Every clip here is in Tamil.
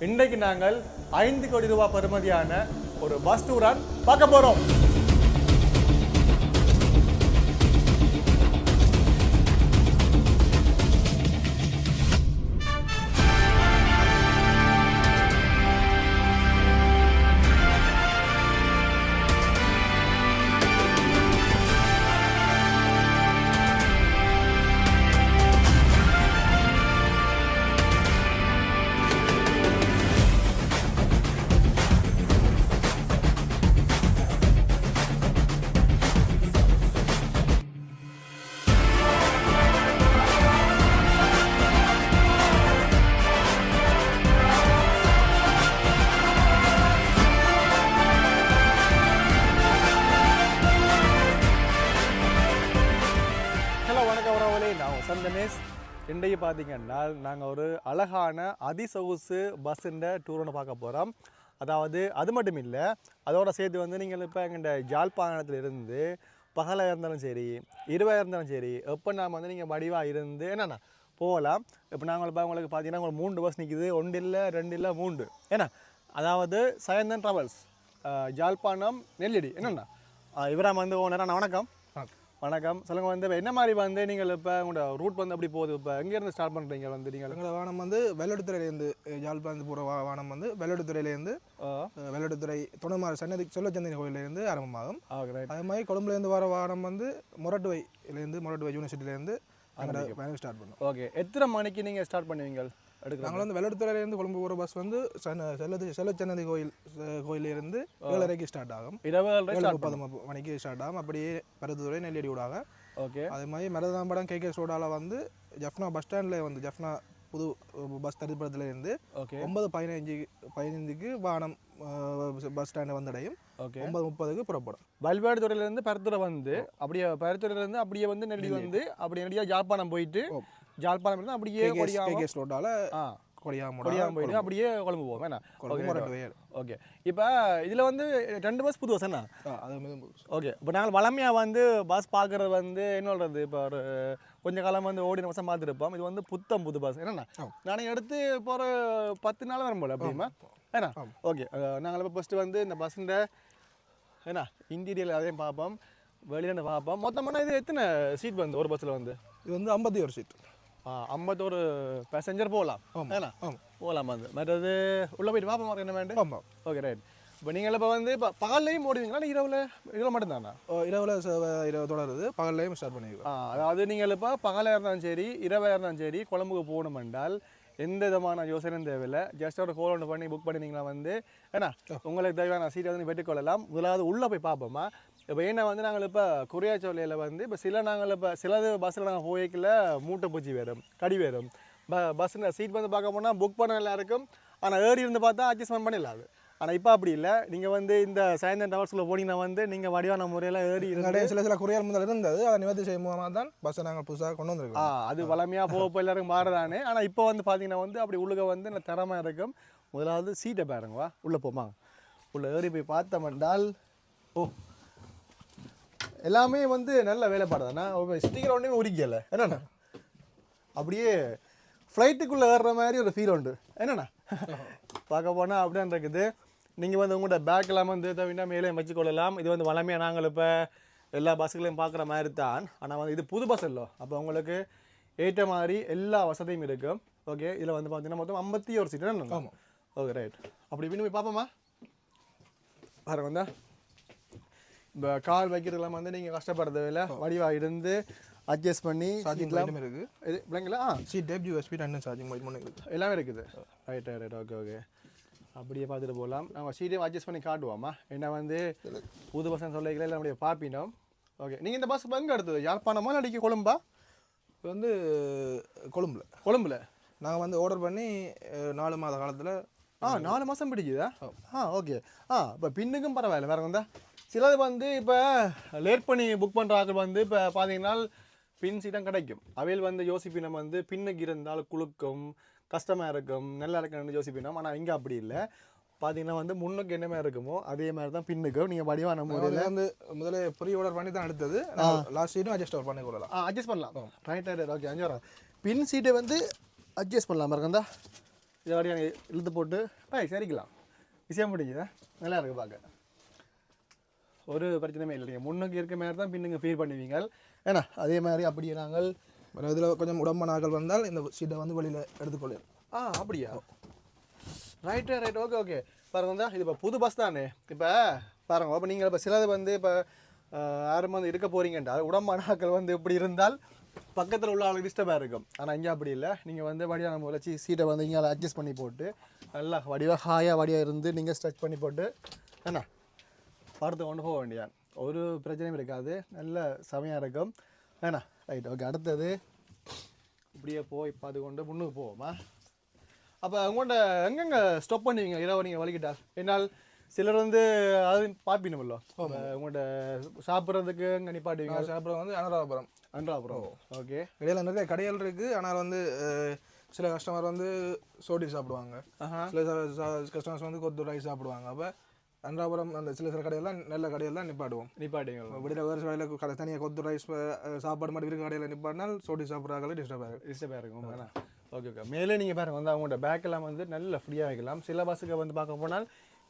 இன்றைக்கு நாங்கள் 5 கோடி ரூபாய் பெறுமதியான ஒரு பஸ் டூரான் பார்க்க போறோம். சந்தனேஷ் இன்றைக்கு பார்த்தீங்கன்னா நாங்கள் ஒரு அழகான அதிசொகுசு பஸ்ஸுன்ற டூர் ஒன்று பார்க்க போகிறோம். அதாவது அது மட்டும் இல்லை, அதோட சேர்த்து வந்து நீங்கள் இப்போ எங்கள்ட ஜாழ்ப்பாணத்தில் இருந்து பகலாக இருந்தாலும் சரி, இரவாக இருந்தாலும் சரி, எப்போ நாம் வந்து நீங்கள் வடிவாக இருந்து என்னென்னா போகலாம். இப்போ நாங்கள் இப்போ உங்களுக்கு பார்த்தீங்கன்னா உங்களுக்கு 3 பஸ் நிற்கிது, 1 இல்லை 2 இல்லை 3 ஏன்னா அதாவது சயந்தன் ட்ராவல்ஸ் ஜாழ்ப்பாணம் நெல்லிடி என்னென்னா இவரா வந்து ஓனரா. வணக்கம். வணக்கம். சொல்லுங்கள் வந்து என்ன மாதிரி வந்து நீங்கள் இப்போ உங்களோட ரூட் வந்து அப்படி போகுது, இப்போ எங்கேருந்து ஸ்டார்ட் பண்ணுறீங்க வந்து நீங்கள்? எங்களோட வானம் வந்து வெள்ளடுத்துறையிலேருந்து யாழ்ப்பாணத்து போகிற வானம் வந்து வெள்ளடுத்துறையிலேருந்து வெள்ளடுத்துறை துணைமாறு சன்னதி சொல்லச்சந்தனி கோயிலேருந்து ஆரம்பமாகும். அதே மாதிரி கொழும்புலேருந்து வர வானம் வந்து மொரட்டுவையிலேருந்து மொரட்டுவை யூனிவர்சிட்டியிலேருந்து ஸ்டார்ட் பண்ணுவோம். ஓகே, எத்தனை மணிக்கு நீங்கள் ஸ்டார்ட் பண்ணுவீங்க? நாங்கள் வந்து வெள்ளடுத்துறையிலேருந்து கொழும்பு போகிற பஸ் வந்து செல்லச்சன்னதி கோயிலேருந்து 7:30 ஸ்டார்ட் ஆகும். 7:30 மணிக்கு ஸ்டார்ட் ஆகும். அப்படியே பருத்துறை நெல்லியடி விடாங்க. ஓகே. அதே மாதிரி மருதாம்படம் கேகே சோடாவில் வந்து ஜஃப்னா பஸ் ஸ்டாண்டில் வந்து ஜஃப்னா புது பஸ் தரிப்படத்துலேருந்து 9:15க்கு வானம் பஸ் ஸ்டாண்டை வந்தடையும். 9:30க்கு புறப்படும். வல்வாடுதுறையிலேருந்து பருத்துறை வந்து அப்படியே பருத்துறையிலேருந்து அப்படியே வந்து நெல்லியடி வந்து அப்படியே நெல்லியாக ஜாழ்ப்பாணம் போயிட்டு ஜாழ்ப்பாணம் இருந்தால் அப்படியே கொடியாம போயிட்டு அப்படியே கொழும்பு போவோம் வேணா. ஓகே, இப்போ இதில் வந்து 2 பஸ் புது பஸ் என்ன? ஓகே, இப்போ நாங்கள் வளமையாக வந்து பஸ் பார்க்குறது வந்து என்ன சொல்கிறது, இப்போ ஒரு கொஞ்சம் காலம் வந்து ஓடின பஸ்ஸை பார்த்துருப்போம். இது வந்து புது பஸ் என்னென்னா நானே எடுத்து இப்போ ஒரு 10 நாள் வரும் போல் அப்படிமா ஏன்னா. ஓகே, நாங்கள் இப்போ ஃபஸ்ட்டு வந்து இந்த பஸ்ஸுன்ற ஏன்னா இன்டீரியல் அதையும் பார்ப்போம், வெளியிலேருந்து பார்ப்போம். மொத்தமான இது எத்தனை சீட் வந்து ஒரு பஸ்ஸில் வந்து? இது வந்து 51 சீட். 51 பேசஞ்சர் போகலாம் ஏன்னா போகலாம் வந்து. மற்றது உள்ளே போயிட்டு பார்ப்போம் என்ன வேண்டு. ஆமாம். Okay right. இப்போ நீங்கள் இப்போ வந்து இப்போ பகல்லையும் ஓடுவீங்களா இல்லை இரவில் மட்டும்தானா? இரவு தொடருது, பகல்லையும் ஸ்டார்ட் பண்ணிடுவோம். அதாவது நீங்கள் இப்போ பகலாக இருந்தாலும் சரி இரவாக இருந்தாலும் சரி கொழம்புக்கு போகணும் என்றால் எந்த விதமான யோசனையும் தேவையில்லை. ஜஸ்ட் ஒரு கோல் ஒன்று பண்ணி புக் பண்ணிங்கன்னா வந்து ஏன்னா உங்களுக்கு தேவையான சீட்டை வந்து பெற்றுக்கொள்ளலாம். முதலாவது உள்ளே போய் பார்ப்போமா. இப்போ ஏன்னா வந்து நாங்கள் இப்போ குறியாச்சோலையில் வந்து இப்போ சிலது பஸ்ஸில் நாங்கள் போய்க்கல மூட்டை பூச்சி வரும், கடி வரும். பஸ்ஸில் சீட் வந்து பார்க்க போனால் புக் பண்ண நல்லா இருக்கும், ஆனால் ஏறி இருந்து பார்த்தா அட்ஜஸ்ட்மெண்ட் பண்ணிடலாது. ஆனால் இப்போ அப்படி இல்லை. நீங்கள் வந்து இந்த சயந்தன் டவர்ஸில் போனீங்கன்னா வந்து நீங்கள் வடிவான முறையில் ஏறி சில குறையால் முதல் இருந்தது, அதை நிவர்த்தி செய்யும் மூலமாக தான் பஸ்ஸை நாங்கள் புதுசாக கொண்டு வந்துருக்கோம். அது வளமையாக போக எல்லாருக்கும் மாறுதானே. ஆனால் இப்போ வந்து பார்த்தீங்கன்னா வந்து அப்படி உள்ளுக வந்து இந்த திறமை இருக்கும். முதலாவது சீட்டை பாருங்கவா, உள்ளே போமா, உள்ளே ஏறி போய் பார்த்தோம்னால் எல்லாமே வந்து நல்ல வேலைப்பாடு தானே. ஸ்டிக்கர் ஒன்றுமே உரிக்கலை என்னண்ணா, அப்படியே ஃப்ளைட்டுக்குள்ளே ஏறுற மாதிரி ஒரு ஃபீல் உண்டு என்னண்ணா. பார்க்க போனால் அப்படின் இருக்குது. நீங்கள் வந்து உங்கள்கிட்ட பேக் எல்லாம் வந்து தவிர மேலே வச்சுக்கொள்ளலாம். இது வந்து வளமையாக நாங்கள் இப்போ எல்லா பஸ்ஸுகளையும் பார்க்குற மாதிரி தான். ஆனால் வந்து இது புது பஸ் இல்லை, அப்போ உங்களுக்கு ஏற்ற மாதிரி எல்லா வசதியும் இருக்கும். ஓகே, இதில் வந்து பார்த்தீங்கன்னா மொத்தம் 51 சீட் என்ன? Okay right. அப்படி இப்படின்னு போய் பார்ப்போமா. பாருங்க வந்தா இப்போ கால் வைக்கிறதுலாம் வந்து நீங்கள் கஷ்டப்படுறது இல்லை, வடிவாக இருந்து அட்ஜஸ்ட் பண்ணி சார்ஜிங் இருக்குது. இது பிள்ளைங்களா சீட் டைப் யூஎஸ்பி 2 சார்ஜிங் இருக்குது, எல்லாமே இருக்குது. ரைட். ஓகே. அப்படியே பார்த்துட்டு போகலாம். நாங்கள் சீட்டையும் அட்ஜஸ்ட் பண்ணி காட்டுவோம்மா. ஏன்னா வந்து புது பஸ்ஸுன்னு சொல்லிக்கல இல்லை அப்படியே பார்ப்பினோம். ஓகே, நீங்கள் இந்த பஸ் எங்கே எடுத்தது? யாழ்ப்பாணமா இல்லை கொழும்பா? இப்போ வந்து கொழும்புல நாங்கள் வந்து ஆர்டர் பண்ணி 4 மாத காலத்தில் 4 மாதம் பிடிக்குதா? ஓகே. இப்போ பின்னுக்கும் பரவாயில்ல. வேறு வந்தா சிலது வந்து இப்போ லேட் பண்ணி புக் பண்ணுற ஆட்கள் வந்து இப்போ பார்த்தீங்கன்னா பின் சீட்டம் கிடைக்கும். அவையில் வந்து யோசிப்பினம் வந்து பின்னுக்கு இருந்தால் குலுக்கும், கஷ்டமாக இருக்கும், நல்லா இருக்குன்னு யோசிப்பினோம். ஆனால் இங்கே அப்படி இல்லை. பார்த்தீங்கன்னா வந்து முன்னுக்கு என்ன மாதிரி இருக்குமோ அதே மாதிரி தான் பின்னுக்கும். நீங்கள் வடிவான முறையில் வந்து முதல்ல ப்ரீ ஆர்டர் பண்ணி தான் எடுத்தது. லாஸ்ட் சீட்டும் அட்ஜஸ்ட் பண்ணி கொள்ளலாம். அட்ஜஸ்ட் பண்ணலாம். ரைட். ஓகே. 5 பின் சீட்டை வந்து அட்ஜஸ்ட் பண்ணலாம். இருக்கா இதை வரையான இழுத்து போட்டு சரிக்கலாம். விஷயம் முடிஞ்சுதா, நல்லா இருக்குது பார்க்க. ஒரு பிரச்சனையுமே இல்லைங்க. முன்னுக்கு இருக்க மாதிரி தான் பின்னுங்க ஃபீல் பண்ணுவீங்க. ஏன்னா அதே மாதிரி அப்படியே நாங்கள் இதில் கொஞ்சம் உடம்பனாக்கள் வந்தால் இந்த சீட்டை வந்து வெளியில் எடுத்துக்கொள்ளலாம். அப்படியா? Right right, okay okay. பாருங்க இது இப்போ புது பஸ் தானே. இப்போ பாருங்க, இப்போ நீங்கள் இப்போ சிலது வந்து இப்போ யாரும் வந்து இருக்க போகிறீங்கன்றா உடம்பனாக்கள் வந்து இப்படி இருந்தால் பக்கத்தில் உள்ள ஆளுக்கு டிஸ்டர்பாக இருக்கும். ஆனால் இங்கே அப்படி இல்லை. நீங்கள் வந்து வடிவாக நம்ம வச்சு சீட்டை வந்து இங்கே அட்ஜஸ்ட் பண்ணி போட்டு நல்லா வடிவாக ஹாயாக வடிவாக இருந்து நீங்கள் ஸ்ட்ரெச் பண்ணி போட்டு என்ன படத்தை கொண்டு போக வேண்டியான். ஒரு பிரச்சனையும் இருக்காது, நல்ல சமையாக இருக்கும். ஏண்ணா ரைட் ஓகே. அடுத்தது இப்படியே போய் பார்த்து கொண்டு முன்னுக்கு போவோமா? அப்போ உங்கள்கிட்ட எங்கெங்கே ஸ்டாப் பண்ணுவீங்க இரவு நீங்கள் வலிக்கிட்டால்? என்னால் சிலர் வந்து அது பார்ப்பினுமല്ലോ, உங்கள்கிட்ட சாப்பிட்றதுக்கு இங்கே நிப்பாட்டுவீங்க. சாப்பிட்றது வந்து அனுராதபுரம். ஓகே. இடையில நிறைய கடைகள் இருக்குது. ஆனால் வந்து சில கஸ்டமர் வந்து சோடி சாப்பிடுவாங்க, சில கஸ்டமர்ஸ் வந்து கொத்து ரைஸ் சாப்பிடுவாங்க. அப்போ அனுராதபுரம் அந்த சில கடையெல்லாம் நல்ல கடையெல்லாம் நிப்பாட்டுவீங்க. விட வேறு கடையில் தனியாக கொத்து ரைஸ் சாப்பாடு மாதிரி இருக்க கடையில் நிப்பாட்டினால் சோடி சாப்பிட்றாங்களே டிஸ்டர்பாக இருக்கும். Okay okay. மேலே நீங்கள் பாருங்க வந்து அவங்களோட பேக்கெல்லாம் வந்து நல்ல ஃப்ரீயாக வைக்கலாம். சில பஸ்ஸுக்கு வந்து பார்க்க போனால்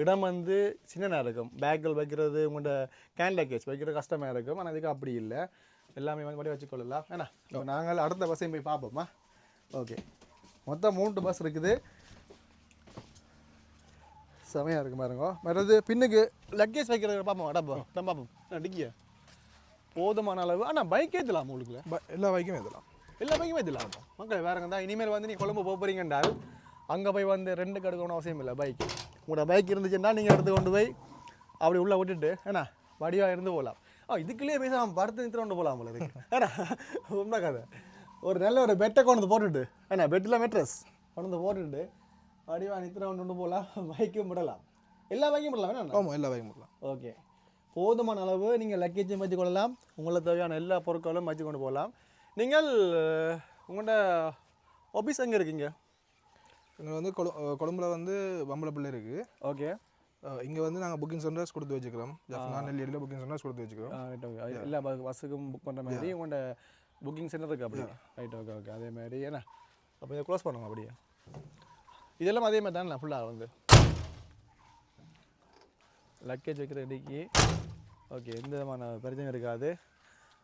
இடம் வந்து சின்னதாக இருக்கும். பேக்கில் வைக்கிறது உங்களோட கேன் லக்கேஜ் வைக்கிறது கஷ்டமாக இருக்கும். ஆனால் இதுக்கு அப்படி இல்லை, எல்லாமே வந்து வச்சுக்கொள்ளலாம். ஏன்னா இப்போ நாங்கள் அடுத்த பஸ்ஸையும் போய் பார்ப்போம்மா. ஓகே, மொத்தம் 3 பஸ் இருக்குது. செமையாக இருக்கும் பாருங்க. மறுது பின்னுக்கு லக்கேஜ் வைக்கிறது பார்ப்போம். பார்ப்போம் டிக்கிய போதுமான அளவு. ஆனால் பைக் ஏற்றலாம் உங்களுக்கு, எல்லா பைக்கும் ஏற்றலாம். எல்லா பைக்குமே ஏற்றலாம். மக்கள் வேறங்க தான். இனிமேல் வந்து நீங்கள் கொழும்பு போக போகிறீங்கன்றால் அங்கே போய் வந்து 2 எடுக்கணும் அவசியம் இல்லை. பைக் உங்களோட பைக் இருந்துச்சுன்னா நீங்கள் எடுத்து கொண்டு போய் அப்படி உள்ளே விட்டுட்டு ஏன்னா வடிவாக இருந்து போகலாம். இதுக்குள்ளேயே பேசாமல் படுத்து நிறுத்த கொண்டு போகலாம் போல இருக்கு. ஏன்னா உண்மை கதை. ஒரு நல்ல ஒரு பெட்டை கொண்டு போட்டுட்டு ஏன்னா பெட்டில் மெட்ரஸ் கொண்டு போட்டுட்டு வடிவாக நிறுத்த கொண்டு போகலாம். பைக்கும் விடலாம், எல்லா பைக்கும் விடலாம். வேணா ஆமாம், எல்லா பைக்கும் விடலாம். ஓகே, போதுமான அளவு நீங்கள் லக்கேஜும் வச்சு கொள்ளலாம். உங்களுக்கு தேவையான எல்லா பொருட்களும் வச்சு கொண்டு போகலாம். நீங்கள் உங்களோட ஆஃபீஸ் எங்கே இருக்கீங்க? இங்கே வந்து கொழும்புல வந்து பம்பளப்பிள்ளை இருக்குது. ஓகே. இங்கே வந்து நாங்கள் புக்கிங் சென்டர்ஸ் கொடுத்து வச்சுக்கிறோம். நெல்லியில் புக்கிங் சென்டர்ஸ் கொடுத்து வச்சுக்கிறோம். எல்லா பஸ்ஸுக்கும் புக் பண்ணுற மாதிரி உங்களோட புக்கிங் சென்டர் இருக்குது அப்படியே. Right okay okay. அதே மாதிரி ஏன்னா அப்போ இதை க்ளோஸ் பண்ணுங்க அப்படியே. இதெல்லாம் அதே மாதிரி தானே ஃபுல்லாக வந்து லக்கேஜ் வைக்கிற இன்றைக்கி. ஓகே, எந்த விதமான பிரச்சனையும் இருக்காது.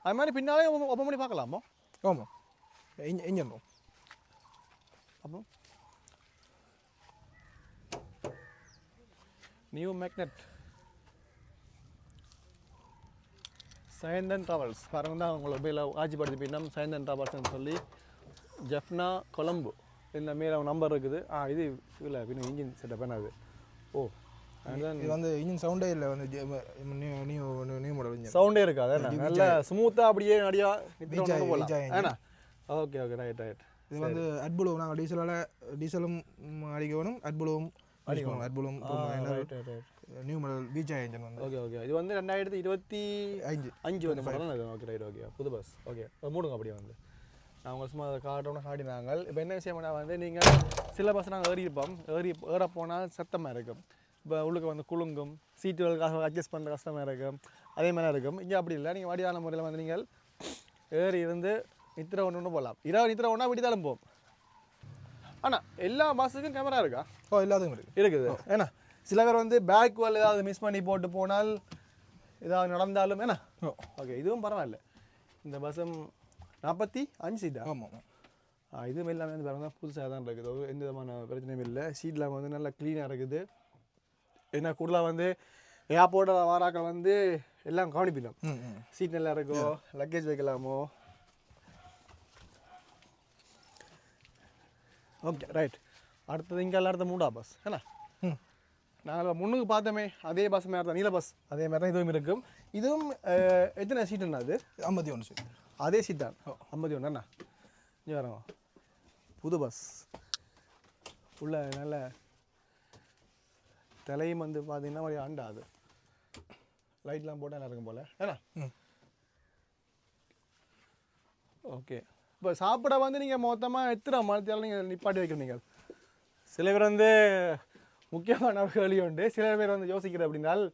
அது மாதிரி பின்னாலே ஓப்பன் பண்ணி பார்க்கலாமா? ஆமாம், இன்ஜின் ரூம். அப்போ நியூ மேக்னெட் சயந்தன் ட்ராவல்ஸ் பாருங்க தான் உங்களை மொபைலில் காட்சிப்படுத்தி பின்னம். சயந்தன் ட்ராவல்ஸ்ன்னு சொல்லி ஜெஃப்னா கொலம்பு இந்த மேலே நம்பர் இருக்குது. இது இல்லை பின்ன இன்ஜின் செட்டப் என்ன அது? ஓ, இது வந்து இன்ஜின் சவுண்டே இல்லை. வந்து நியூ மாடல் இன்ஜின் சவுண்டே இருக்காது. நல்ல ஸ்மூத்தாக அப்படியே நடியா ஏன்னா. Okay okay, right right. இது வந்து அட்புளூ நாங்கள் டீசலும் அடிக்கணும், அட்புளூவும் அடிக்கணும். அட்புளூவும் நியூ மாடல் விஜய் இன்ஜின் வந்து. Okay okay. இது வந்து 2025 வந்து மாடல். Okay right okay. புது பஸ். ஓகே, மூடுங்க அப்படியே வந்து நான் உங்களை சும்மா அதை காட்டினாங்க. இப்போ என்ன விஷயம்னா வந்து நீங்கள் சில பஸ் நாங்கள் ஏற போனால் சத்தமாக இருக்கும். இப்போ உள்ளுக்கு வந்து குலுங்கும், சீட்டுகளுக்காக அட்ஜஸ்ட் பண்ணுற கஷ்டமாக இருக்கும். அதே மாதிரி இருக்கும். இங்கே அப்படி இல்லை. நீங்கள் வடிவான முறையில் வந்து நீங்கள் ஏறி இருந்து நித்திர ஒன்று போகலாம். இரவு நித்திர ஒன்றா விடிதாலும் போகும். ஆனால் எல்லா பஸ்ஸுக்கும் கேமரா இருக்கா? எல்லாத்துக்கும் இருக்குது. ஏன்னா சில பேர் வந்து பேக் வால் ஏதாவது மிஸ் பண்ணி போட்டு போனால் ஏதாவது நடந்தாலும் ஏன்னா ஓகே, இதுவும் பரவாயில்ல. இந்த பஸ்ஸும் 45 சீட்டா? ஆமாம். இதுவும் எல்லாமே வந்து பாருங்க புதுசாக தான் இருக்குது. எந்த விதமான பிரச்சனையும் இல்லை. சீட்டில் வந்து நல்லா க்ளீனாக இருக்குது. ஏன்னா கூடுதலாக வந்து ஏர்போர்ட்டில் வாராக்கள் வந்து எல்லாம் கவனிப்பிடும். சீட் நல்லா இருக்கோ, லக்கேஜ் வைக்கலாமோ. Okay right. அடுத்தது இங்கே அடுத்த 3ஆம் பஸ் ஏன்னா நாங்கள் முன்னுக்கு பார்த்தோமே அதே பஸ் மாதிரி தான், நீல பஸ் அதே மாதிரி தான் இதுவும் இருக்கும். இதுவும் எத்தனை சீட்டுன்னா? அது 51 சீட். அதே சீட் தான் 51 அண்ணா. இங்கே வரோங்க. புது பஸ் உள்ள நல்ல தலையும் வந்து பார்த்தீங்கன்னா ஒரு ஆண்டா. அது லைட்லாம் போட்டால் நல்லா இருக்கும் போல் ஏன்னா. ஓகே, இப்போ சாப்பிட வந்து நீங்கள் மொத்தமாக எத்தனை மரத்தாலும் நீங்கள் நிப்பாட்டி வைக்கிறீங்க. சில பேர் வந்து முக்கியமான கேள்வி உண்டு. சில பேர் வந்து யோசிக்கிற அப்படின்னால்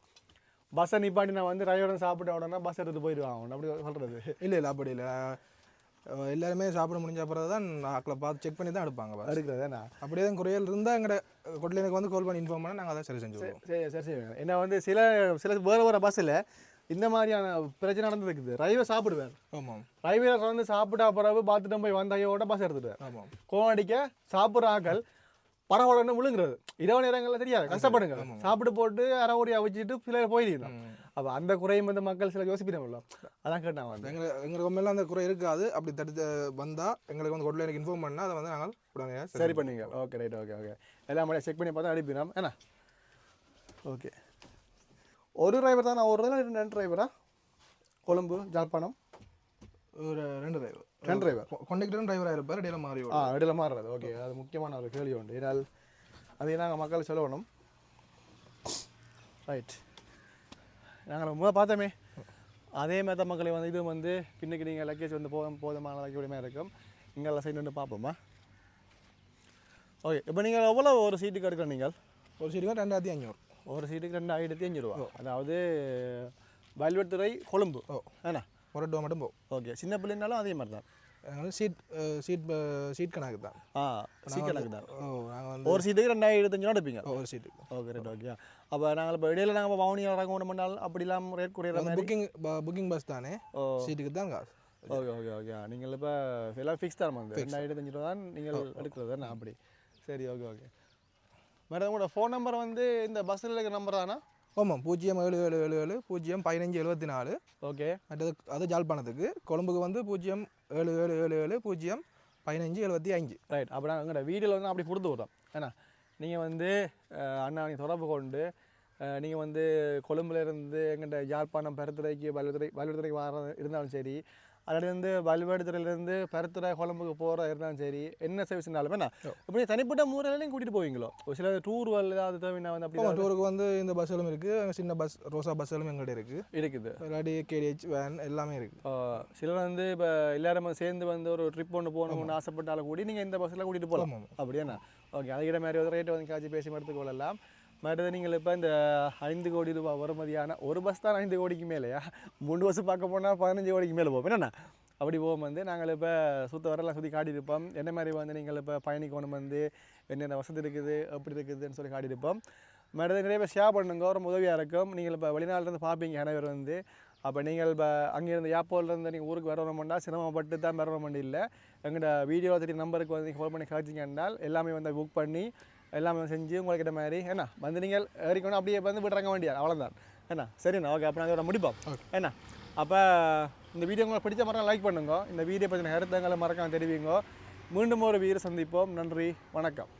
பஸ்ஸை நிப்பாட்டி நான் வந்து டிரைவரை சாப்பிட்ட உடனே பஸ் எடுத்து போயிடுவாங்க அப்படி சொல்கிறது. இல்லை அப்படி இல்லை. எல்லாருமே சாப்பிட முடிஞ்ச அப்புறம் தான் ஆக்களை பார்த்து செக் பண்ணி தான் எடுப்பாங்க பாஸ். எடுக்கிறதேண்ணா அப்படியே தான் குறையல் இருந்தால் எங்கள்ட கொட்லைனுக்கு வந்து கால் பண்ணி இன்ஃபார்ம் பண்ணால் நாங்கள் அதை சரி செஞ்சுருவோம். சரி ஏன்னா வந்து சில வேறு பஸ்ஸில் இந்த மாதிரியான பிரச்சனை நடந்துருக்குது. டிரைவர் சாப்பிடுவார். ஆமாம். டிரைவர் வந்து சாப்பிட்டா பிறகு பார்த்துட்டு போய் வந்தாயோட பஸ் எடுத்துடுவார். ஆமாம். கோவடிக்க சாப்பிட்ற ஆக்கள் பரவாயில்ல விழுங்குறது. இரவு நேரங்களில் தெரியாது, கஷ்டப்படுங்க. சாப்பிட்டு போட்டு அரைவடியாக வச்சுட்டு சில போயிருந்தோம். அப்போ அந்த குறையும் வந்து மக்கள் சில யோசிப்பினோம்ல, அதான் கேட்டாங்க. வந்து எங்களுக்கு ரொம்பலாம் அந்த குறை இருக்காது. அப்படி தடுத்து வந்தால் எங்களுக்கு வந்து கொட்லைனுக்கு இன்ஃபார்ம் பண்ணால் அதை வந்து நாங்கள் உடனே சரி பண்ணிங்க. Okay right. ஓகே எல்லாம் மாதிரி செக் பண்ணி பார்த்தா அனுப்பினோம். ஏன்னா ஓகே ஒரு டிரைவர் தான் நான் ஓடுறதுல 2 டிரைவரா? கொழும்பு ஜாழ்ப்பாணம் ஒரு 2 டிரைவர். 2 டிரைவர். கண்டக்டரும் டிரைவராக இருப்பார். இடையில மாறி இடையில மாறுறது. ஓகே அது முக்கியமான ஒரு கேள்வி உண்டு. ஏன்னால் அதை நாங்கள் மக்கள் சொல்லணும். ரைட் நாங்கள் பார்த்தோமே அதே மாதிரி தான் மக்களை வந்து இது வந்து பின்னுக்கு நீங்கள் லக்கேஜ் வந்து போதுமான லக்கேஜ் இருக்கும். இங்கே சைடு வந்து பார்ப்போமா? ஓகே இப்போ நீங்கள் எவ்வளோ ஒரு சீட்டுக்கு எடுக்கிற? நீங்கள் ஒரு சீட்டுக்கு 2500. ஒரு சீட்டுக்கு 2500 ரூபா. அதாவது வல்வெட்டுறை கொழும்பு. ஏன்னா ஒரு டோ மட்டும் போ. ஓகே சின்ன பிள்ளைனாலும் அதே மாதிரி தான். சீட் கணக்கு தான். சீட் கணக்கு தான். நாங்கள் வந்து ஒரு சீட்டுக்கு 2500 எடுப்பீங்க. ஒரு சீட்டுக்கு. Okay right. ஓகே அப்போ நாங்கள் இப்போ இடையில நாங்கள் பவுனியில் இறங்க பண்ணாலும் அப்படிலாம் ரேட் குறையிற மாதிரி புக்கிங் பஸ் தானே. சீட்டுக்கு தான் காசு. ஓகே நீங்கள் இப்போ எல்லாம் ஃபிக்ஸ் தான் வந்து 2500 தான் நீங்கள் எடுக்கிறது தானே? அப்படி சரி. ஓகே மேடம் உங்களோட ஃபோன் நம்பர் வந்து இந்த பஸ்ஸில் இருக்கிற நம்பர் தானா? ஆமாம் 077770 1574. ஓகே அது ஜாழ்ப்பாணத்துக்கு. கொழும்புக்கு வந்து 077770 1575. ரைட். அப்போ நாங்கள் எங்களோட வீடியோவில் வந்து அப்படி கொடுத்து விட்றோம். ஏன்னா நீங்கள் வந்து அண்ணா நீங்கள் தொடர்பு கொண்டு நீங்கள் வந்து கொழும்புலேருந்து எங்கள்கிட்ட யாழ்ப்பாணம் பருத்துறைக்கு வல்வெடுத்துறைக்கு வர இருந்தாலும் சரி, அதில் வந்து வல்வெடுத்துறையிலேருந்து பருத்துறை கொழும்புக்கு போகிற இருந்தாலும் சரி, என்ன சர்வீஸ் இருந்தாலும் என்ன இப்படி தனிப்பட்ட முறையிலையும் கூட்டிகிட்டு போவீங்களோ? ஒரு சில டூர் ஏதாவது தேவைன்னா வந்து அப்படி டூருக்கு வந்து இந்த பஸ்ஸுகளும் இருக்குது. சின்ன பஸ் ரோசா பஸ்ஸுகளும் எங்கள்கிட்ட இருக்குது. இல்லாட்டி கேடிஹெச் வேன் எல்லாமே இருக்குது. சிலர் வந்து இப்போ எல்லாரும் சேர்ந்து வந்து ஒரு ட்ரிப் ஒன்று போகணும்னு ஆசைப்பட்டாலும் கூடி நீங்கள் இந்த பஸ்ஸில் கூட்டிகிட்டு போகலாம். அப்படியாண்ணா? ஓகே அதுக்கிற மாதிரி ஒரு ரேட்டை வந்து காய்ச்சி பேசி எடுத்துக்கொள்ளலாம். மற்றது நீங்கள் இப்போ இந்த 5 கோடி ரூபாய் வருமதியான ஒரு பஸ் தான் 5 கோடிக்கு மேலேயா? 3 பஸ் பார்க்க போனால் 15 கோடிக்கு மேலே போவோம். என்னண்ணா அப்படி போகும் வந்து நாங்கள் இப்போ வரலாம் சுற்றி காட்டியிருப்போம். என்ன மாதிரி வந்து நீங்கள் இப்போ பயணிக்கணும் வந்து என்னென்ன வசதி இருக்குது எப்படி இருக்குதுன்னு சொல்லி காட்டியிருப்போம். மற்றது நிறைய பேர் ஷேர் பண்ணுங்க, ரொம்ப உதவியாக இருக்கும். நீங்கள் இப்போ வெளிநாட்டிலேருந்து பார்ப்பீங்க அனைவர் வந்து. அப்போ நீங்கள் இப்போ அங்கேருந்து ஏர்போர்ட்லேருந்து நீங்கள் ஊருக்கு வரணும்னா சிரமப்பட்டு தான் வரணும் இல்லை. எங்கள்கிட்ட வீடியோ தெரிய நம்பருக்கு வந்து நீங்கள் கால் பண்ணி காய்ச்சிங்க என்றால் எல்லாமே வந்து புக் பண்ணி எல்லாமே செஞ்சு உங்களுக்கு கிட்ட மாதிரி என்ன வந்து நீங்கள் ஏறிக்கணும் அப்படியே வந்து விடுறாங்க வேண்டியாது. அவ்வளோதான். என்ன சரிண்ணா? ஓகே அப்போ நாங்கள் முடிப்போம். என்ன அப்போ இந்த வீடியோ உங்களுக்கு பிடிச்ச மறக்காம லைக் பண்ணுங்க. இந்த வீடியோ பற்றின கருத்துங்களை மறக்காம தெரிவிங்க. மீண்டும் ஒரு வீடியோ சந்திப்போம். நன்றி, வணக்கம்.